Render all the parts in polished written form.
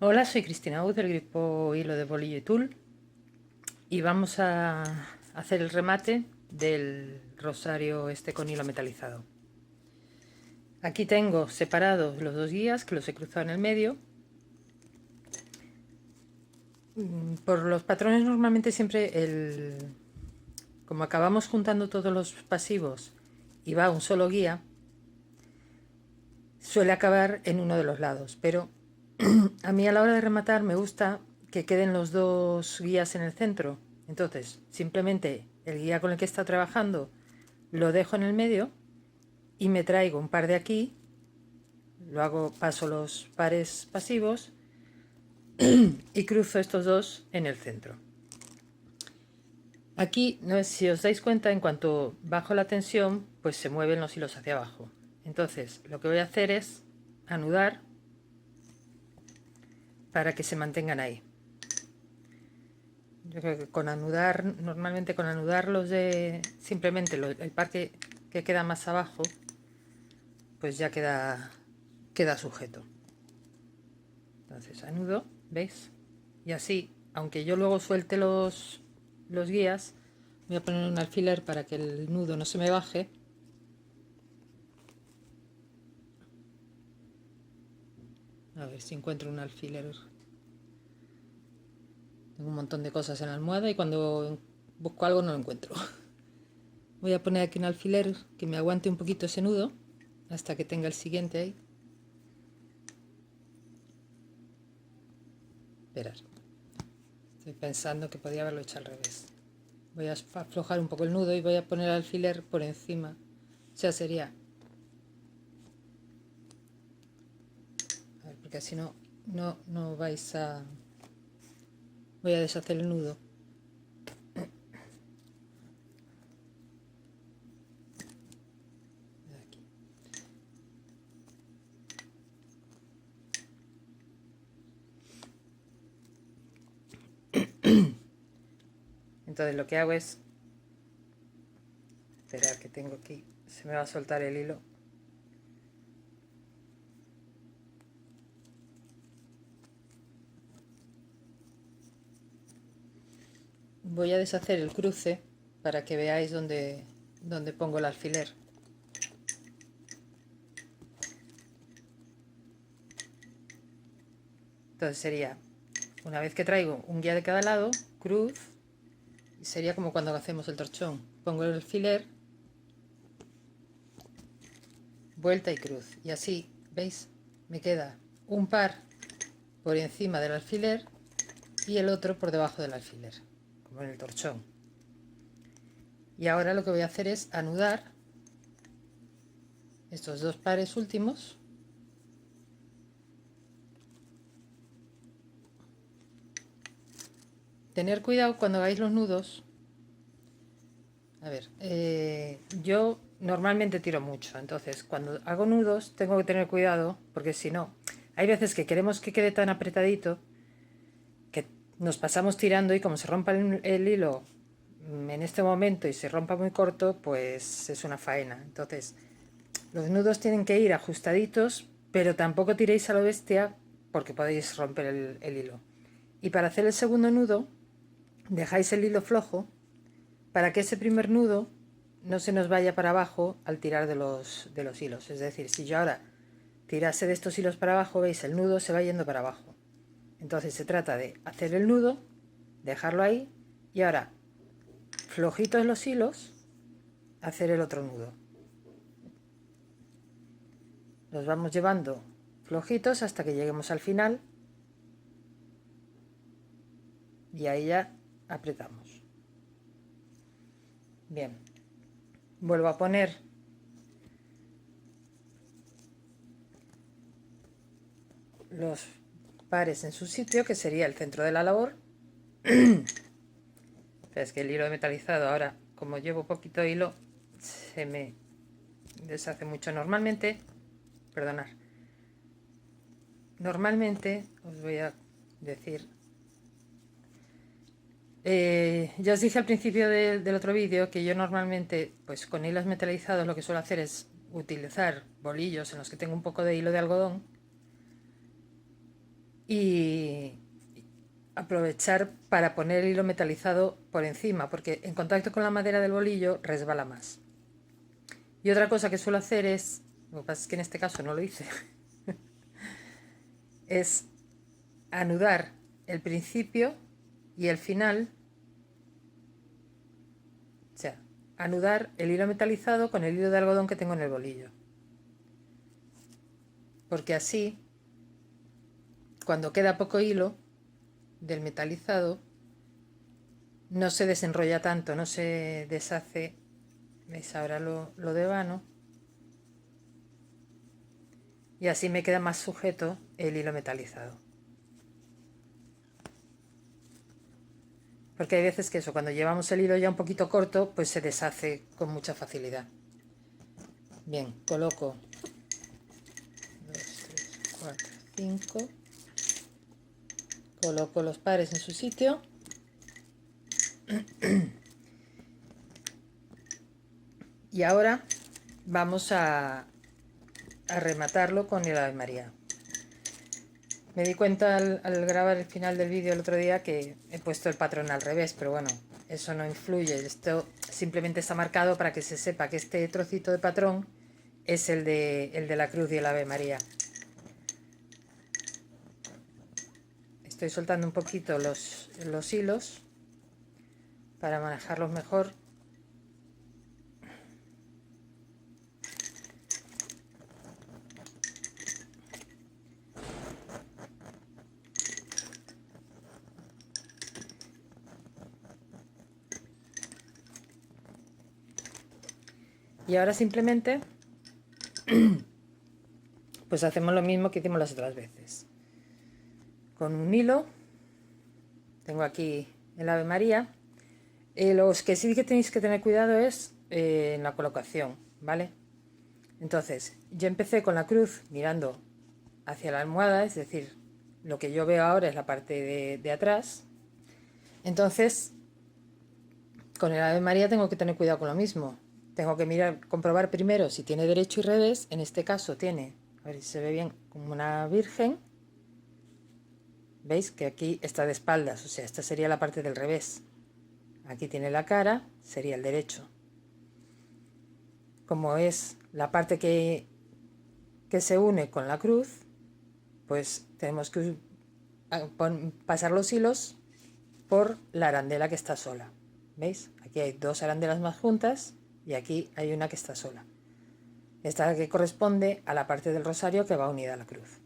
Hola, soy Cristina Ud del grupo Hilo de Bolillo y Tul y vamos a hacer el remate del rosario este con hilo metalizado. Aquí tengo separados los dos guías que los he cruzado en el medio. Por los patrones normalmente como acabamos juntando todos los pasivos y va un solo guía, suele acabar en uno de los lados, pero a mí a la hora de rematar me gusta que queden los dos guías en el centro. Entonces, simplemente el guía con el que está trabajando lo dejo en el medio y me traigo un par de aquí, paso los pares pasivos y cruzo estos dos en el centro. Aquí, no, si os dais cuenta, en cuanto bajo la tensión, pues se mueven los hilos hacia abajo. Entonces, lo que voy a hacer es anudar para que se mantengan ahí. Yo creo que normalmente con anudar simplemente el par que queda más abajo, pues ya queda sujeto. Entonces anudo, ¿veis? Y así, aunque yo luego suelte los guías, voy a poner un alfiler para que el nudo no se me baje. A ver si encuentro un alfiler. Tengo un montón de cosas en la almohada y cuando busco algo no lo encuentro. Voy a poner aquí un alfiler que me aguante un poquito ese nudo hasta que tenga el siguiente ahí. Esperar. Estoy pensando que podría haberlo hecho al revés. Voy a aflojar un poco el nudo y voy a poner el alfiler por encima. O sea, sería... A ver, porque así no vais a... Voy a deshacer el nudo. Aquí. Entonces lo que hago es... Esperar que tengo aquí. Se me va a soltar el hilo. Voy a deshacer el cruce para que veáis dónde pongo el alfiler. Entonces sería, una vez que traigo un guía de cada lado, cruz, y sería como cuando hacemos el torchón. Pongo el alfiler, vuelta y cruz. Y así, ¿veis? Me queda un par por encima del alfiler y el otro por debajo del alfiler, como en el torchón. Y ahora lo que voy a hacer es anudar estos dos pares últimos. Tener cuidado cuando hagáis los nudos. A ver, yo normalmente tiro mucho, entonces cuando hago nudos tengo que tener cuidado porque si no, hay veces que queremos que quede tan apretadito que nos pasamos tirando y como se rompa el hilo en este momento y se rompa muy corto, pues es una faena. Entonces, los nudos tienen que ir ajustaditos, pero tampoco tiréis a lo bestia porque podéis romper el hilo. Y para hacer el segundo nudo, dejáis el hilo flojo para que ese primer nudo no se nos vaya para abajo al tirar de los hilos. Es decir, si yo ahora tirase de estos hilos para abajo, veis, el nudo se va yendo para abajo. Entonces se trata de hacer el nudo, dejarlo ahí y ahora, flojitos los hilos, hacer el otro nudo. Los vamos llevando flojitos hasta que lleguemos al final y ahí ya apretamos. Bien, vuelvo a poner los pares en su sitio, que sería el centro de la labor. Es que el hilo metalizado ahora, como llevo poquito hilo, se me deshace mucho. Normalmente os voy a decir, ya os dije al principio del otro vídeo que yo normalmente, pues con hilos metalizados, lo que suelo hacer es utilizar bolillos en los que tengo un poco de hilo de algodón y aprovechar para poner el hilo metalizado por encima, porque en contacto con la madera del bolillo resbala más. Y otra cosa que suelo hacer es, lo que pasa es que en este caso no lo hice, es anudar el principio y el final, o sea, anudar el hilo metalizado con el hilo de algodón que tengo en el bolillo. Porque así, cuando queda poco hilo del metalizado, no se desenrolla tanto, no se deshace. ¿Veis? Ahora lo devano. Y así me queda más sujeto el hilo metalizado. Porque hay veces que eso, cuando llevamos el hilo ya un poquito corto, pues se deshace con mucha facilidad. Bien, coloco 2, 3, 4, 5. Coloco los pares en su sitio. Y ahora vamos a rematarlo con el Ave María. Me di cuenta al grabar el final del vídeo el otro día que he puesto el patrón al revés, pero bueno, eso no influye. Esto simplemente está marcado para que se sepa que este trocito de patrón es el de la cruz y el Ave María. Estoy soltando un poquito los hilos para manejarlos mejor. Y ahora simplemente pues hacemos lo mismo que hicimos las otras veces. Con un hilo, tengo aquí el Ave María. Los que sí que tenéis que tener cuidado es en la colocación, ¿vale? Entonces, yo empecé con la cruz mirando hacia la almohada, es decir, lo que yo veo ahora es la parte de atrás. Entonces, con el Ave María tengo que tener cuidado con lo mismo. Tengo que mirar, comprobar primero si tiene derecho y revés. En este caso tiene, a ver si se ve bien, como una virgen. ¿Veis? Que aquí está de espaldas, o sea, esta sería la parte del revés. Aquí tiene la cara, sería el derecho. Como es la parte que se une con la cruz, pues tenemos que pasar los hilos por la arandela que está sola. ¿Veis? Aquí hay dos arandelas más juntas y aquí hay una que está sola. Esta es la que corresponde a la parte del rosario que va unida a la cruz.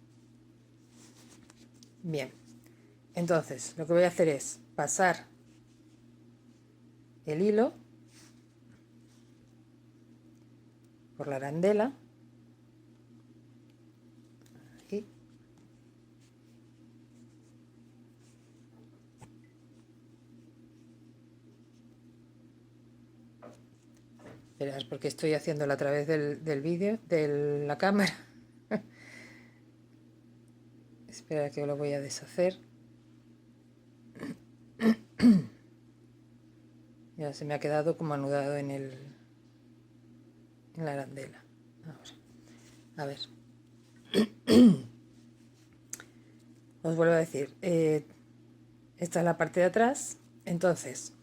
Bien, entonces lo que voy a hacer es pasar el hilo por la arandela. Aquí. Esperad, porque estoy haciéndolo a través del vídeo, de la cámara. Espera que lo voy a deshacer. Ya se me ha quedado como anudado en la arandela. Ahora, a ver. Os vuelvo a decir, esta es la parte de atrás. Entonces,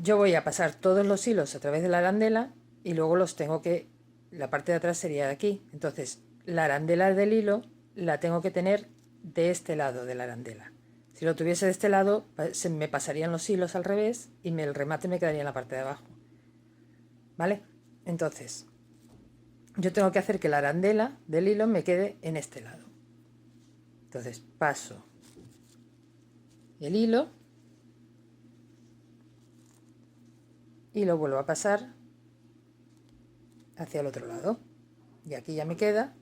yo voy a pasar todos los hilos a través de la arandela y luego los tengo que, la parte de atrás sería de aquí. Entonces, la arandela del hilo la tengo que tener de este lado de la arandela. Si lo tuviese de este lado, se me pasarían los hilos al revés y el remate me quedaría en la parte de abajo. ¿Vale? Entonces, yo tengo que hacer que la arandela del hilo me quede en este lado. Entonces, paso el hilo y lo vuelvo a pasar hacia el otro lado. Y aquí ya me queda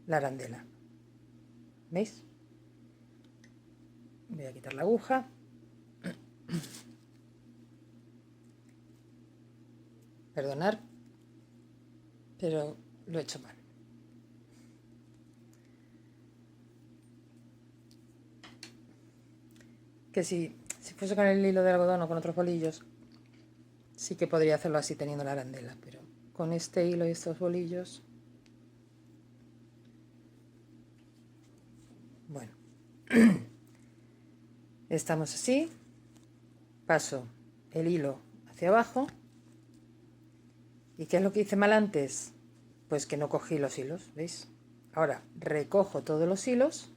la arandela. ¿Veis? Voy a quitar la aguja. Perdonad, pero lo he hecho mal. Que si fuese con el hilo de algodón o con otros bolillos, sí que podría hacerlo así teniendo la arandela, pero con este hilo y estos bolillos Bueno, estamos así, paso el hilo hacia abajo. ¿Y qué es lo que hice mal antes? Pues que no cogí los hilos, ¿veis? Ahora recojo todos los hilos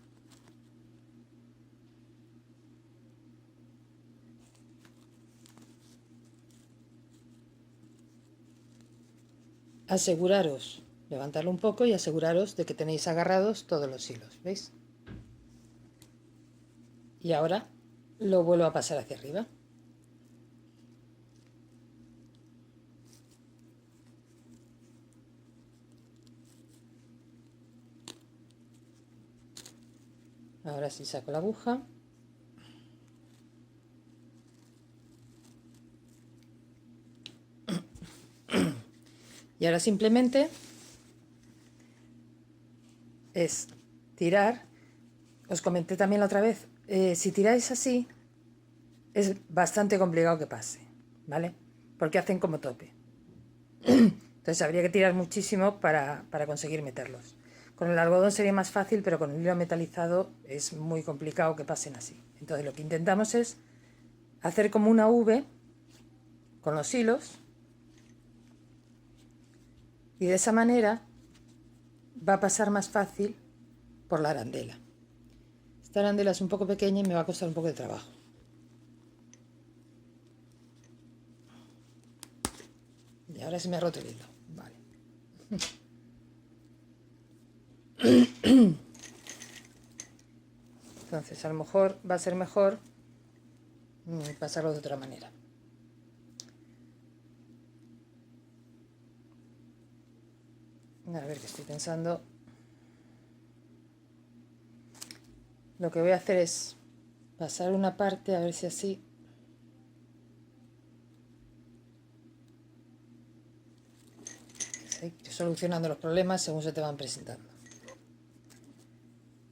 aseguraros, levantarlo un poco y aseguraros de que tenéis agarrados todos los hilos, ¿veis? Y ahora lo vuelvo a pasar hacia arriba. Ahora sí saco la aguja. Y ahora simplemente es tirar. Os comenté también la otra vez, si tiráis así, es bastante complicado que pase, ¿vale? Porque hacen como tope. Entonces habría que tirar muchísimo para conseguir meterlos. Con el algodón sería más fácil, pero con el hilo metalizado es muy complicado que pasen así. Entonces lo que intentamos es hacer como una V con los hilos y de esa manera va a pasar más fácil por la arandela. Esta arandela es un poco pequeña y me va a costar un poco de trabajo. Y ahora se me ha roto el hilo. Vale. Entonces a lo mejor va a ser mejor pasarlo de otra manera. A ver, que estoy pensando. Lo que voy a hacer es pasar una parte, a ver si así. ¿Sí? Solucionando los problemas según se te van presentando.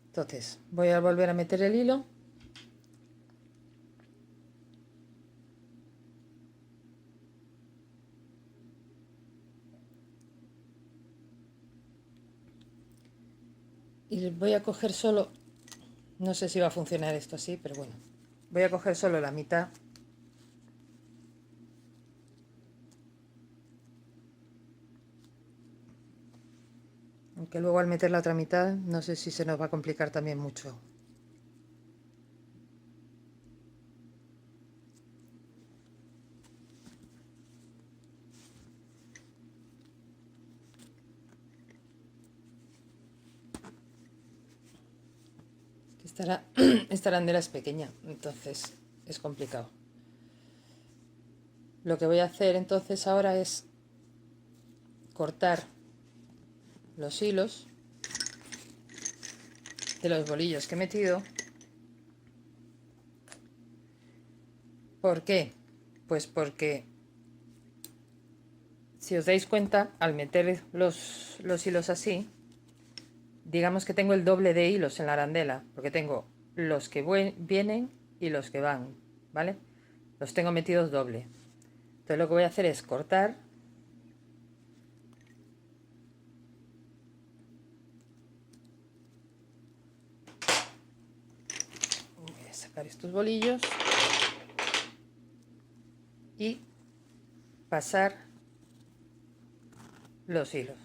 Entonces, voy a volver a meter el hilo. Y voy a coger solo, no sé si va a funcionar esto así, pero bueno, voy a coger solo la mitad. Aunque luego al meter la otra mitad, no sé si se nos va a complicar también mucho. Esta arandela es pequeña, entonces es complicado. Lo que voy a hacer entonces ahora es cortar los hilos de los bolillos que he metido. ¿Por qué? Pues porque si os dais cuenta, al meter los hilos así, digamos que tengo el doble de hilos en la arandela, porque tengo los que vienen y los que van, ¿vale? Los tengo metidos doble. Entonces lo que voy a hacer es cortar. Voy a sacar estos bolillos y pasar los hilos.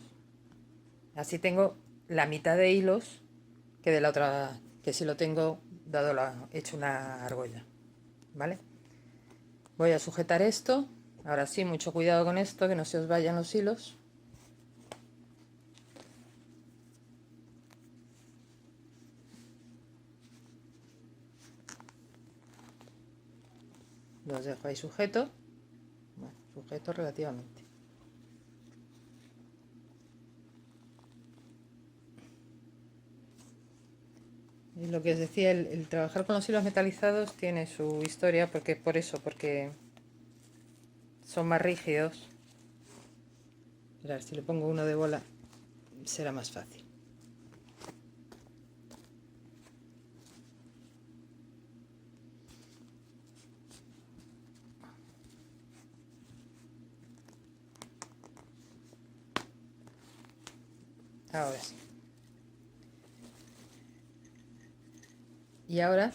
Así tengo la mitad de hilos que de la otra, que si lo tengo dado hecho una argolla, ¿vale? Voy a sujetar esto. Ahora sí, mucho cuidado con esto, que no se os vayan los hilos. Los dejo ahí sujetos. Bueno, sujetos relativamente. Y lo que os decía, el trabajar con los hilos metalizados tiene su historia, porque son más rígidos. Mirad, si le pongo uno de bola será más fácil. Ahora sí. Y ahora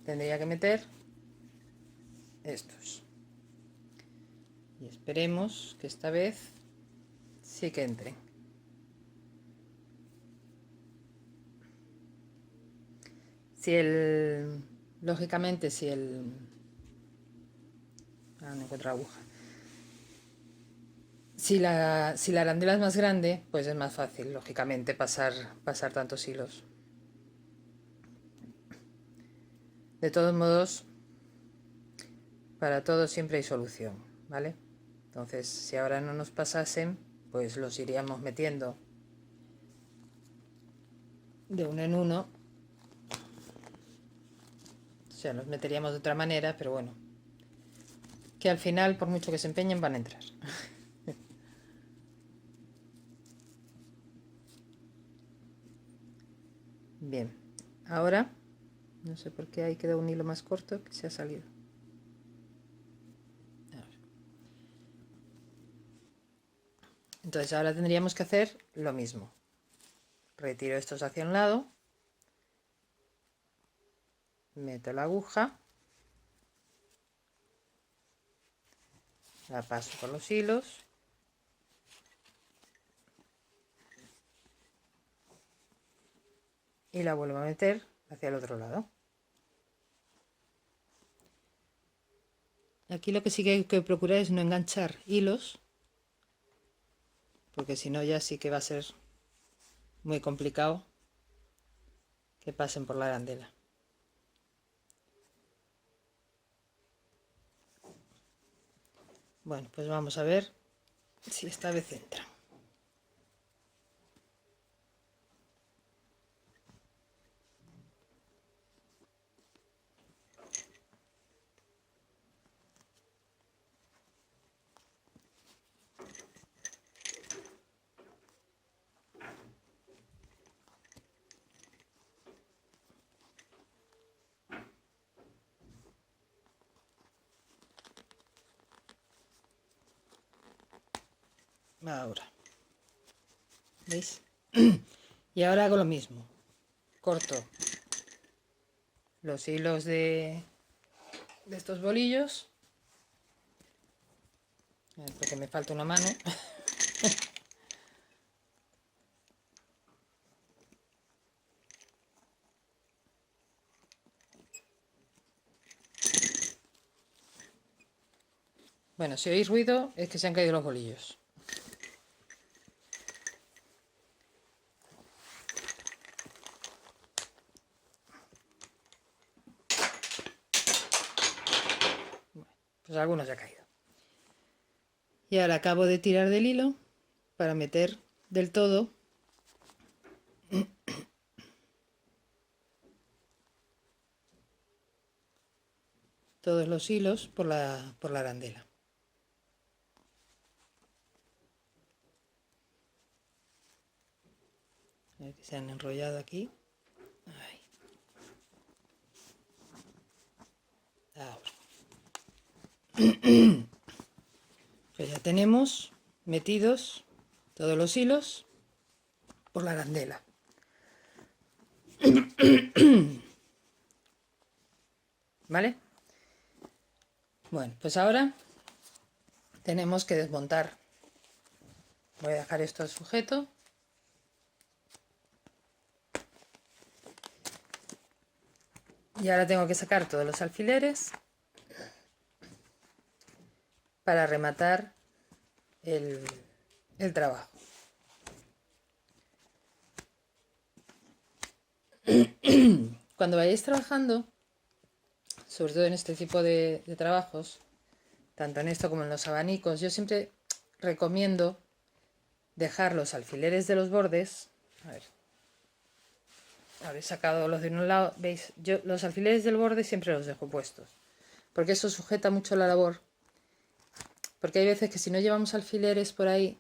tendría que meter estos. Y esperemos que esta vez sí que entren. Lógicamente, si no encuentro la aguja. Si la arandela es más grande, pues es más fácil, lógicamente, pasar tantos hilos. De todos modos, para todo siempre hay solución, ¿vale? Entonces, si ahora no nos pasasen, pues los iríamos metiendo de uno en uno. O sea, los meteríamos de otra manera, pero bueno, que al final, por mucho que se empeñen, van a entrar. Bien, ahora, no sé por qué ahí queda un hilo más corto que se ha salido. Entonces ahora tendríamos que hacer lo mismo. Retiro estos hacia un lado, meto la aguja, la paso por los hilos y la vuelvo a meter hacia el otro lado. Aquí lo que sí que hay que procurar es no enganchar hilos, porque si no ya sí que va a ser muy complicado que pasen por la arandela. Bueno, pues vamos a ver si esta vez entra. Ahora, ¿veis? Y ahora hago lo mismo. Corto los hilos de estos bolillos, porque me falta una mano. Bueno, si oís ruido es que se han caído los bolillos. Pues algunos se ha caído. Y ahora acabo de tirar del hilo para meter del todo todos los hilos por la arandela. A ver que se han enrollado aquí. Ahí. Ahora. Pues ya tenemos metidos todos los hilos por la arandela. ¿Vale? Bueno, pues ahora tenemos que desmontar. Voy a dejar esto al sujeto. Y ahora tengo que sacar todos los alfileres para rematar el trabajo. Cuando vayáis trabajando, sobre todo en este tipo de trabajos, tanto en esto como en los abanicos, yo siempre recomiendo dejar los alfileres de los bordes. A ver, habéis sacado los de un lado, veis, yo los alfileres del borde siempre los dejo puestos, porque eso sujeta mucho la labor, porque hay veces que si no llevamos alfileres por ahí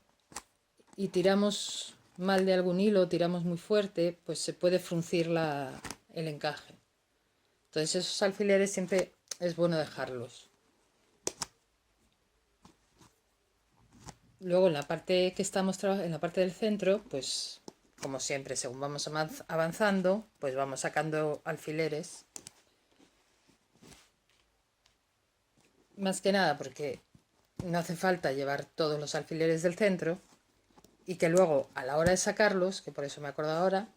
y tiramos mal de algún hilo, tiramos muy fuerte, pues se puede fruncir el encaje. Entonces esos alfileres siempre es bueno dejarlos. Luego en la parte que estamos trabajando, en la parte del centro, pues como siempre, según vamos avanzando, pues vamos sacando alfileres. Más que nada porque no hace falta llevar todos los alfileres del centro y que luego a la hora de sacarlos, que por eso me acuerdo ahora,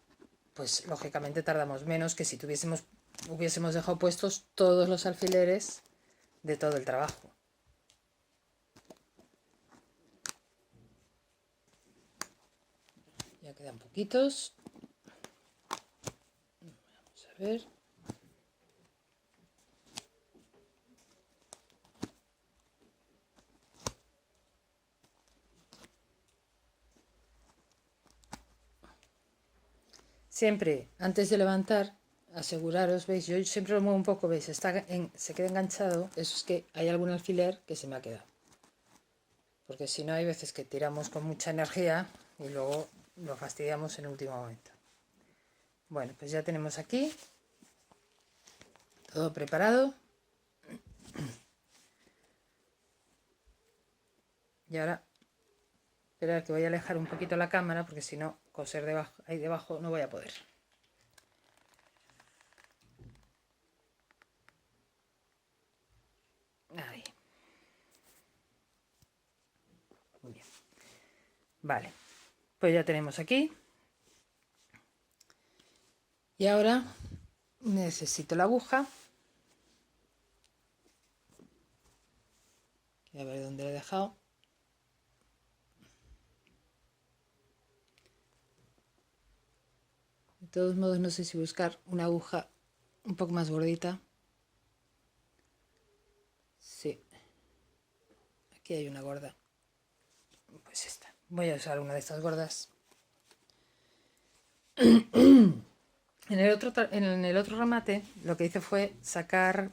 pues lógicamente tardamos menos que si hubiésemos dejado puestos todos los alfileres de todo el trabajo. Ya quedan poquitos. Vamos a ver. Siempre, antes de levantar, aseguraros, veis, yo siempre lo muevo un poco, veis, se queda enganchado, eso es que hay algún alfiler que se me ha quedado. Porque si no, hay veces que tiramos con mucha energía y luego lo fastidiamos en el último momento. Bueno, pues ya tenemos aquí todo preparado. Y ahora, esperar que voy a alejar un poquito la cámara porque si no, coser ahí debajo no voy a poder. Ahí. Muy bien. Vale, pues ya tenemos aquí. Y ahora necesito la aguja. A ver dónde la he dejado. De todos modos, no sé si buscar una aguja un poco más gordita. Sí. Aquí hay una gorda. Pues esta. Voy a usar una de estas gordas. En el otro remate lo que hice fue sacar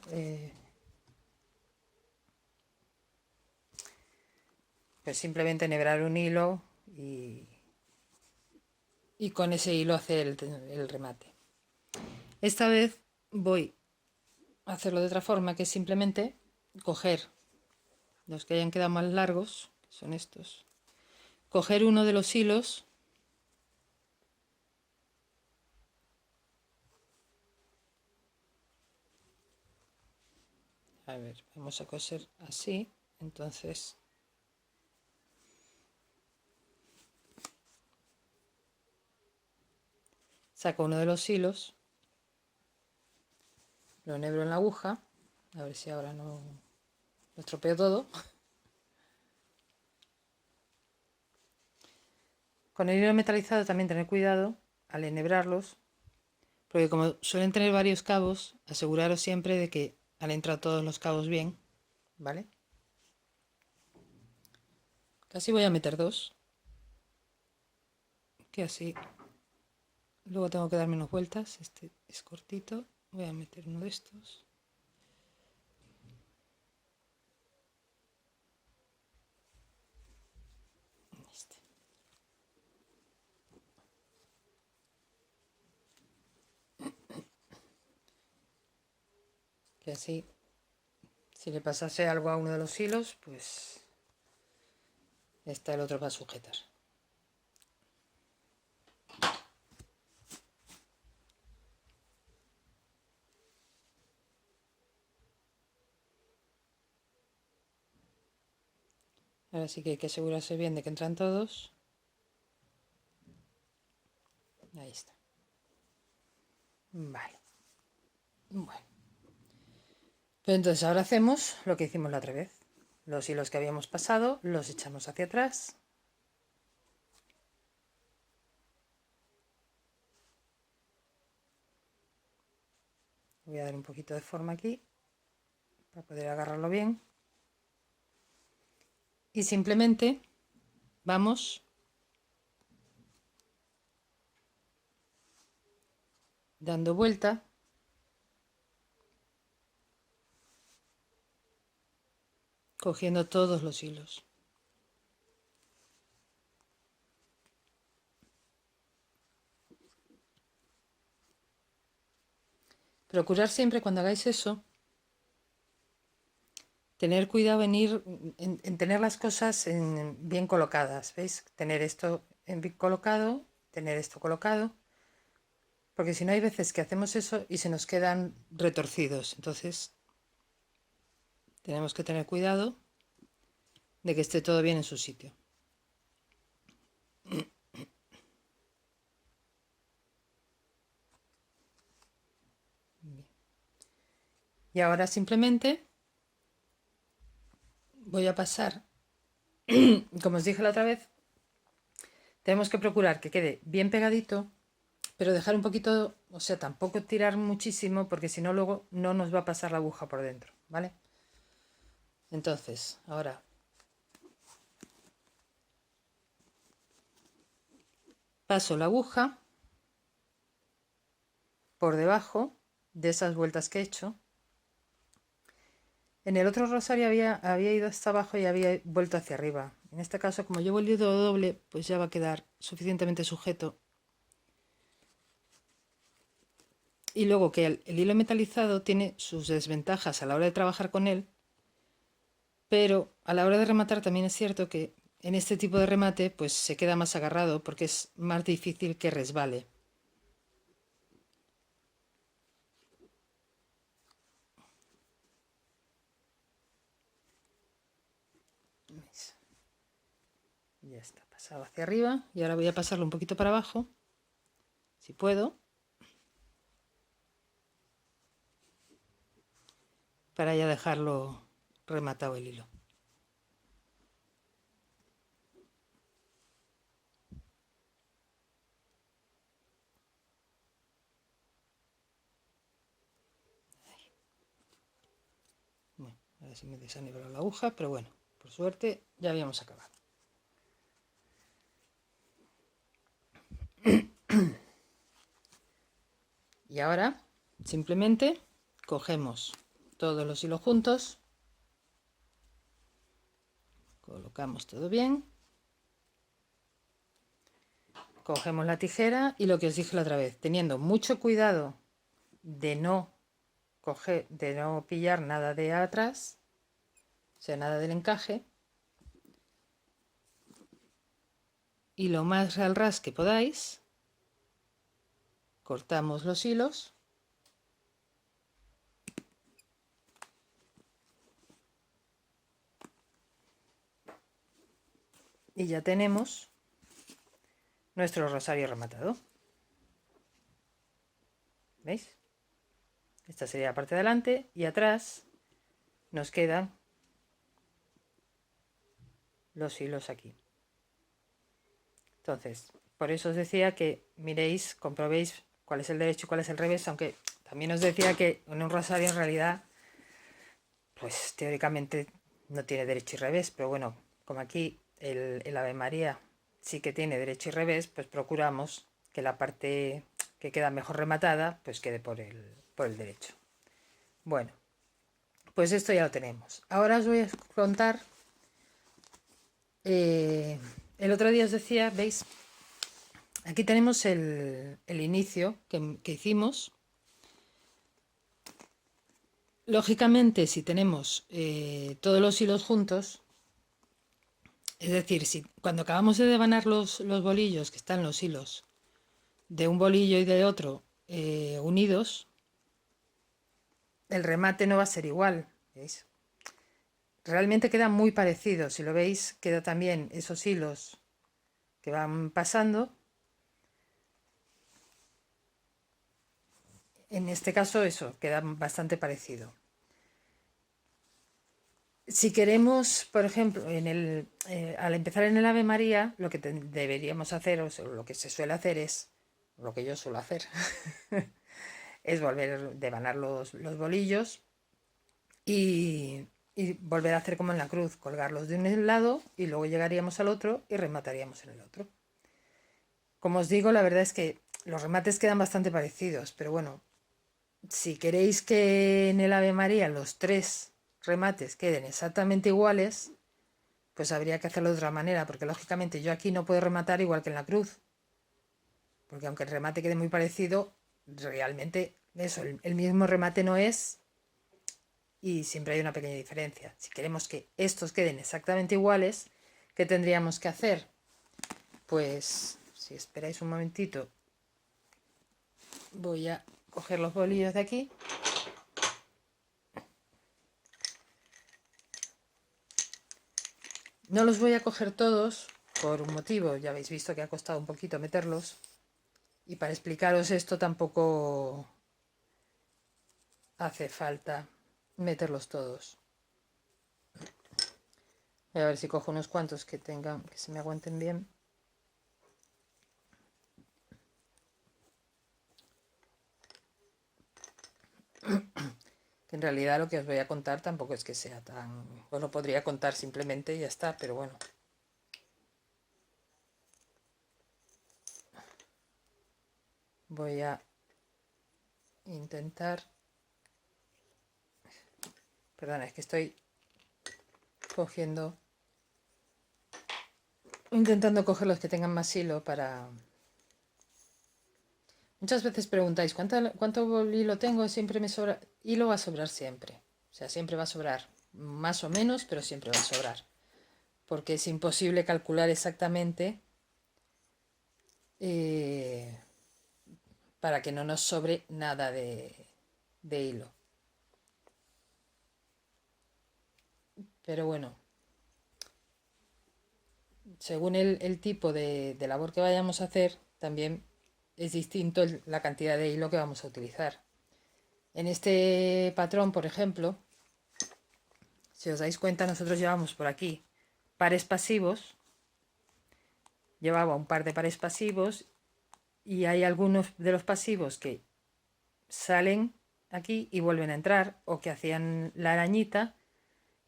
pues simplemente enhebrar un hilo y con ese hilo hacer el remate. Esta vez voy a hacerlo de otra forma, que es simplemente coger los que hayan quedado más largos, que son estos, coger uno de los hilos a ver, vamos a coser así, entonces saco uno de los hilos, lo enhebro en la aguja, a ver si ahora no lo estropeo todo. Con el hilo metalizado también tener cuidado al enhebrarlos, porque como suelen tener varios cabos, aseguraros siempre de que han entrado todos los cabos bien, ¿vale? Casi voy a meter dos, que así luego tengo que dar menos vueltas. Este es cortito, voy a meter uno de estos. Este. Que así, si le pasase algo a uno de los hilos, pues está el otro para sujetar. Ahora sí que hay que asegurarse bien de que entran todos. Ahí está. Vale. Bueno. Pero entonces ahora hacemos lo que hicimos la otra vez. Los hilos que habíamos pasado los echamos hacia atrás. Voy a dar un poquito de forma aquí para poder agarrarlo bien. Y simplemente vamos dando vuelta cogiendo todos los hilos. Procurar siempre cuando hagáis eso, tener cuidado en tener las cosas bien colocadas, ¿veis? Tener esto bien colocado, tener esto colocado, porque si no hay veces que hacemos eso y se nos quedan retorcidos. Entonces tenemos que tener cuidado de que esté todo bien en su sitio. Y ahora simplemente voy a pasar, como os dije la otra vez, tenemos que procurar que quede bien pegadito, pero dejar un poquito, o sea, tampoco tirar muchísimo, porque si no luego no nos va a pasar la aguja por dentro, ¿vale? Entonces, ahora paso la aguja por debajo de esas vueltas que he hecho. En el otro rosario había ido hasta abajo y había vuelto hacia arriba. En este caso, como llevo el hilo doble, pues ya va a quedar suficientemente sujeto. Y luego que el hilo metalizado tiene sus desventajas a la hora de trabajar con él, pero a la hora de rematar también es cierto que en este tipo de remate pues se queda más agarrado porque es más difícil que resbale. ¿Veis? Ya está pasado hacia arriba y ahora voy a pasarlo un poquito para abajo, si puedo, para ya dejarlo rematado el hilo. Bueno, a ver si me desanivelo la aguja, pero bueno, por suerte ya habíamos acabado. Y ahora simplemente cogemos todos los hilos juntos, colocamos todo bien, cogemos la tijera y lo que os dije la otra vez, teniendo mucho cuidado de no pillar nada de atrás, o sea, nada del encaje, y lo más al ras que podáis, cortamos los hilos y ya tenemos nuestro rosario rematado. ¿Veis? Esta sería la parte de delante y atrás nos quedan los hilos aquí. Entonces, por eso os decía que miréis, comprobéis cuál es el derecho y cuál es el revés, aunque también os decía que en un rosario en realidad, pues teóricamente no tiene derecho y revés, pero bueno, como aquí el Ave María sí que tiene derecho y revés, pues procuramos que la parte que queda mejor rematada, pues quede por el derecho. Bueno, pues esto ya lo tenemos. Ahora os voy a contar, el otro día os decía, ¿veis? Aquí tenemos el inicio que hicimos. Lógicamente, si tenemos todos los hilos juntos, es decir, si cuando acabamos de devanar los bolillos, que están los hilos de un bolillo y de otro unidos, el remate no va a ser igual, ¿veis? Realmente queda muy parecido, si lo veis, queda también esos hilos que van pasando. En este caso eso, queda bastante parecido. Si queremos, por ejemplo, al empezar en el Ave María, lo que deberíamos hacer, o lo que se suele hacer es, lo que yo suelo hacer, es volver a devanar los bolillos y volver a hacer como en la cruz, colgarlos de un lado y luego llegaríamos al otro y remataríamos en el otro. Como os digo, la verdad es que los remates quedan bastante parecidos, pero bueno, si queréis que en el Ave María los tres remates queden exactamente iguales, pues habría que hacerlo de otra manera, porque lógicamente yo aquí no puedo rematar igual que en la cruz, porque aunque el remate quede muy parecido, realmente eso, el mismo remate no es, y siempre hay una pequeña diferencia. Si queremos que estos queden exactamente iguales, ¿qué tendríamos que hacer? Pues si esperáis un momentito, voy a coger los bolillos de aquí. No los voy a coger todos por un motivo, ya habéis visto que ha costado un poquito meterlos. Y para explicaros esto tampoco hace falta meterlos todos. Voy a ver si cojo unos cuantos que tengan, que se me aguanten bien. Que en realidad lo que os voy a contar tampoco es que sea tan... Os lo podría contar simplemente y ya está, pero bueno. Voy a intentar... Perdona, es que estoy cogiendo... Intentando coger los que tengan más hilo para... Muchas veces preguntáis, ¿cuánto hilo tengo? Siempre me sobra... Hilo va a sobrar siempre. O sea, siempre va a sobrar. Más o menos, pero siempre va a sobrar. Porque es imposible calcular exactamente para que no nos sobre nada de hilo. Pero bueno, según el tipo de labor que vayamos a hacer, también es distinto la cantidad de hilo que vamos a utilizar. En este patrón, por ejemplo, si os dais cuenta, nosotros llevamos por aquí pares pasivos. Llevaba un par de pares pasivos y hay algunos de los pasivos que salen aquí y vuelven a entrar, o que hacían la arañita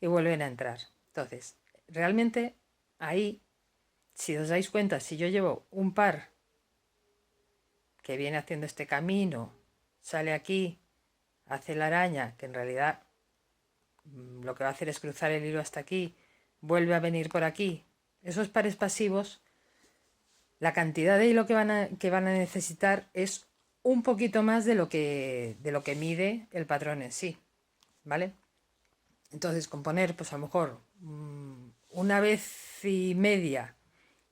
y vuelven a entrar. Entonces, realmente ahí, si os dais cuenta, si yo llevo un par que viene haciendo este camino, sale aquí, hace la araña, que en realidad lo que va a hacer es cruzar el hilo hasta aquí, vuelve a venir por aquí, esos pares pasivos, la cantidad de hilo que van a necesitar es un poquito más de lo que mide el patrón en sí, ¿vale? Entonces, con poner, pues a lo mejor una vez y media,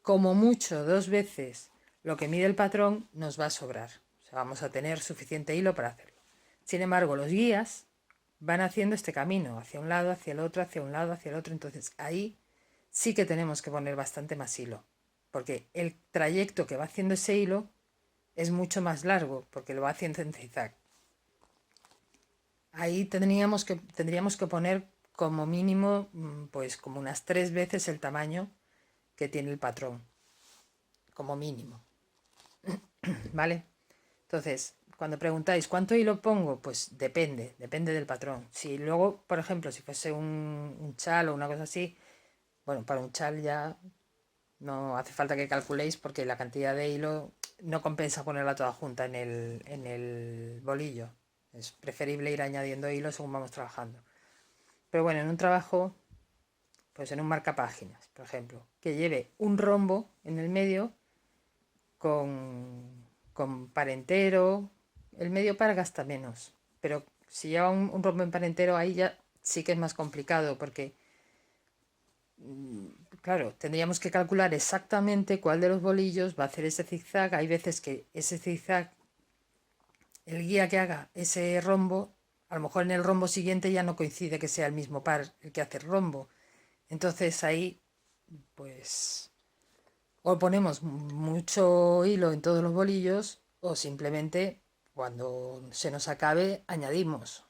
como mucho 2 veces lo que mide el patrón, nos va a sobrar. O sea, vamos a tener suficiente hilo para hacerlo. Sin embargo, los guías van haciendo este camino, hacia un lado, hacia el otro, hacia un lado, hacia el otro. Entonces, ahí sí que tenemos que poner bastante más hilo, porque el trayecto que va haciendo ese hilo es mucho más largo, porque lo va haciendo en zigzag. Ahí tendríamos que poner como mínimo, pues como unas 3 veces el tamaño que tiene el patrón, como mínimo, ¿vale? Entonces, cuando preguntáis cuánto hilo pongo, pues depende del patrón. Si luego, por ejemplo, si fuese un chal o una cosa así, bueno, para un chal ya no hace falta que calculéis, porque la cantidad de hilo no compensa ponerla toda junta en el bolillo. Es preferible ir añadiendo hilo según vamos trabajando. Pero bueno, en un trabajo, pues en un marcapáginas, por ejemplo, que lleve un rombo en el medio con par entero, el medio par gasta menos. Pero si lleva un rombo en par entero, ahí ya sí que es más complicado, porque claro, tendríamos que calcular exactamente cuál de los bolillos va a hacer ese zigzag. Hay veces que ese zigzag, el guía que haga ese rombo, a lo mejor en el rombo siguiente ya no coincide que sea el mismo par el que hace el rombo. Entonces ahí, pues, o ponemos mucho hilo en todos los bolillos, o simplemente cuando se nos acabe añadimos.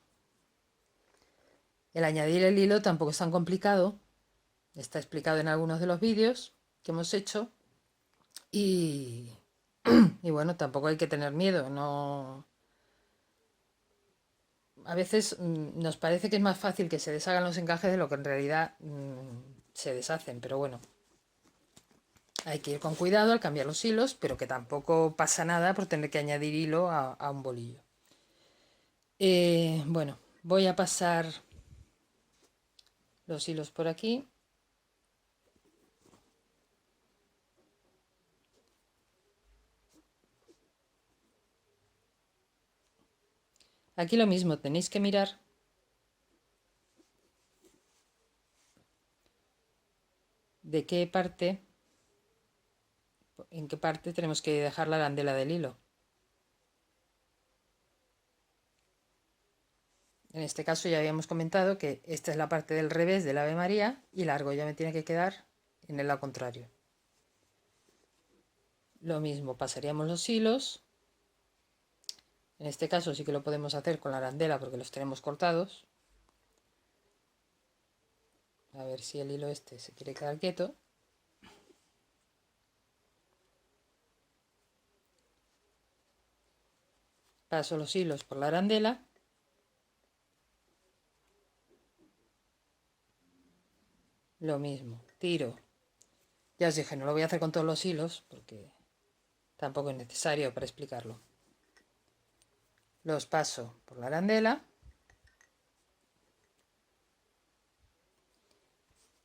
El añadir el hilo tampoco es tan complicado. Está explicado en algunos de los vídeos que hemos hecho. Y, y bueno, tampoco hay que tener miedo. No, a veces nos parece que es más fácil que se deshagan los encajes de lo que en realidad se deshacen. Pero bueno, hay que ir con cuidado al cambiar los hilos, pero que tampoco pasa nada por tener que añadir hilo a un bolillo. Bueno, voy a pasar los hilos por aquí. Aquí lo mismo, tenéis que mirar de qué parte, en qué parte tenemos que dejar la arandela del hilo. En este caso ya habíamos comentado que esta es la parte del revés del Ave María y la argolla me tiene que quedar en el lado contrario. Lo mismo, pasaríamos los hilos. En este caso sí que lo podemos hacer con la arandela porque los tenemos cortados. A ver si el hilo este se quiere quedar quieto. Paso los hilos por la arandela. Lo mismo, tiro. Ya os dije, no lo voy a hacer con todos los hilos porque tampoco es necesario para explicarlo. Los paso por la arandela.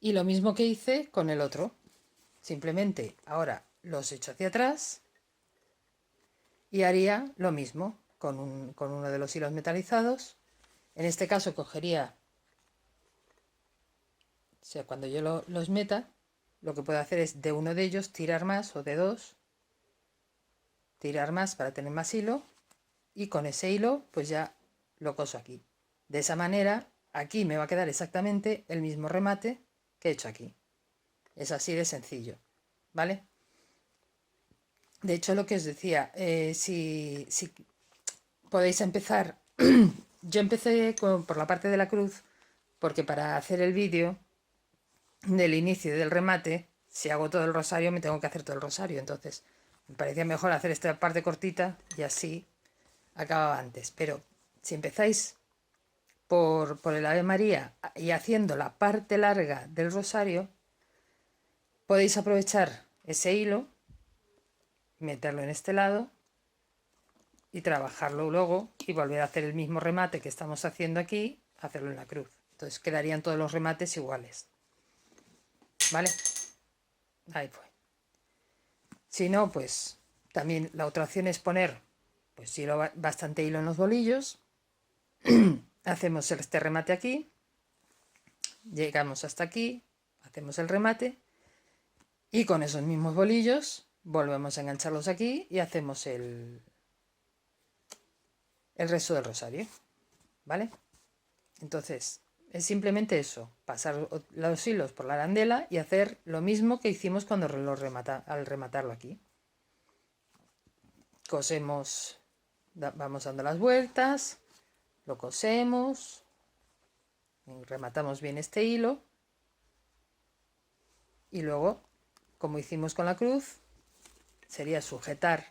Y lo mismo que hice con el otro. Simplemente ahora los echo hacia atrás y haría lo mismo con uno de los hilos metalizados. En este caso cogería, o sea, cuando yo los meta, lo que puedo hacer es de uno de ellos tirar más, o de dos, tirar más para tener más hilo, y con ese hilo pues ya lo coso aquí. De esa manera aquí me va a quedar exactamente el mismo remate que he hecho aquí. Es así de sencillo, ¿vale? De hecho, lo que os decía, si podéis empezar, yo empecé por la parte de la cruz, porque para hacer el vídeo del inicio y del remate, si hago todo el rosario, me tengo que hacer todo el rosario. Entonces, me parecía mejor hacer esta parte cortita y así acababa antes. Pero si empezáis por el Ave María y haciendo la parte larga del rosario, podéis aprovechar ese hilo, meterlo en este lado y trabajarlo luego y volver a hacer el mismo remate que estamos haciendo aquí, hacerlo en la cruz. Entonces quedarían todos los remates iguales. ¿Vale? Ahí fue. Si no, pues también la otra opción es poner pues bastante hilo en los bolillos. Hacemos este remate aquí. Llegamos hasta aquí. Hacemos el remate. Y con esos mismos bolillos volvemos a engancharlos aquí y hacemos el resto del rosario. ¿Vale? Entonces, es simplemente eso, pasar los hilos por la arandela y hacer lo mismo que hicimos cuando al rematarlo aquí. Cosemos, vamos dando las vueltas, lo cosemos, rematamos bien este hilo y luego, como hicimos con la cruz, sería sujetar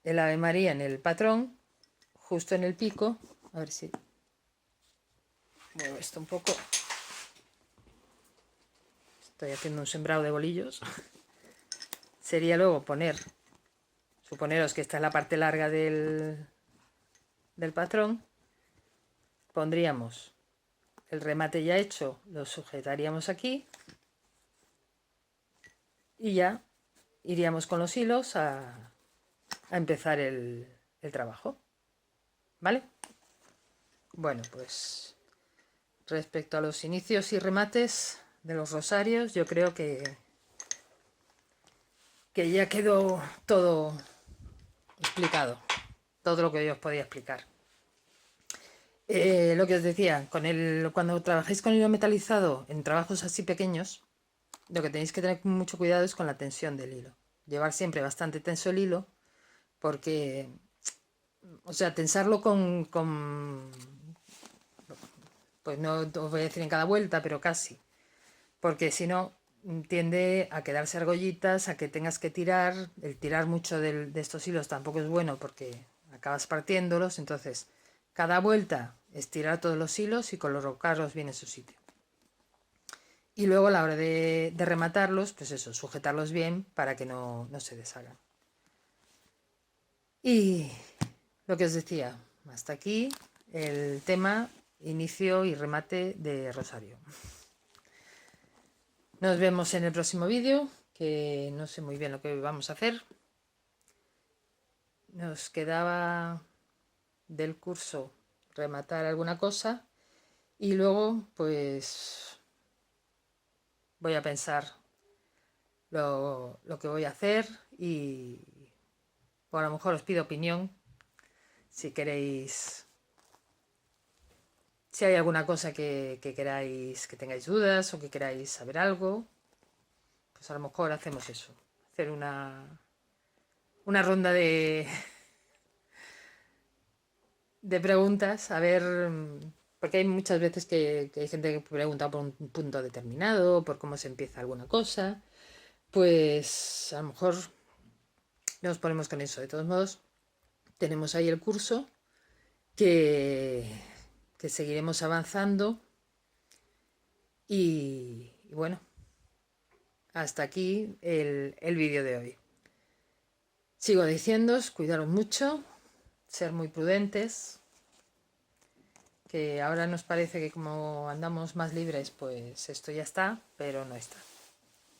el Ave María en el patrón, justo en el pico. A ver si muevo esto un poco. Estoy haciendo un sembrado de bolillos. Sería luego suponeros que esta es la parte larga del patrón, pondríamos el remate ya hecho, lo sujetaríamos aquí y ya iríamos con los hilos a empezar el trabajo. ¿Vale? Bueno, pues respecto a los inicios y remates de los rosarios, yo creo que ya quedó todo explicado, todo lo que yo os podía explicar. Lo que os decía, cuando trabajáis con hilo metalizado en trabajos así pequeños, lo que tenéis que tener mucho cuidado es con la tensión del hilo. Llevar siempre bastante tenso el hilo, porque, o sea, tensarlo pues no os voy a decir en cada vuelta, pero casi. Porque si no, tiende a quedarse argollitas, a que tengas que tirar. El tirar mucho de estos hilos tampoco es bueno porque acabas partiéndolos. Entonces, cada vuelta estirar todos los hilos y colocarlos bien en su sitio. Y luego a la hora de rematarlos, pues eso, sujetarlos bien para que no se deshagan. Y lo que os decía, hasta aquí el tema inicio y remate de rosario. Nos vemos en el próximo vídeo, que no sé muy bien lo que vamos a hacer. Nos quedaba del curso rematar alguna cosa y luego pues voy a pensar lo que voy a hacer y o a lo mejor os pido opinión si queréis, si hay alguna cosa que queráis, que tengáis dudas o que queráis saber algo, pues a lo mejor hacemos eso, hacer una ronda de preguntas, a ver, porque hay muchas veces que hay gente que pregunta por un punto determinado, por cómo se empieza alguna cosa, pues a lo mejor nos ponemos con eso. De todos modos, tenemos ahí el curso que, que seguiremos avanzando y bueno, hasta aquí el vídeo de hoy. Sigo diciéndoos, cuidaros mucho, ser muy prudentes, que ahora nos parece que como andamos más libres, pues esto ya está, pero no está.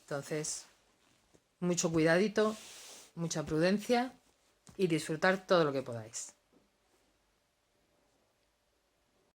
Entonces, mucho cuidadito, mucha prudencia y disfrutar todo lo que podáis.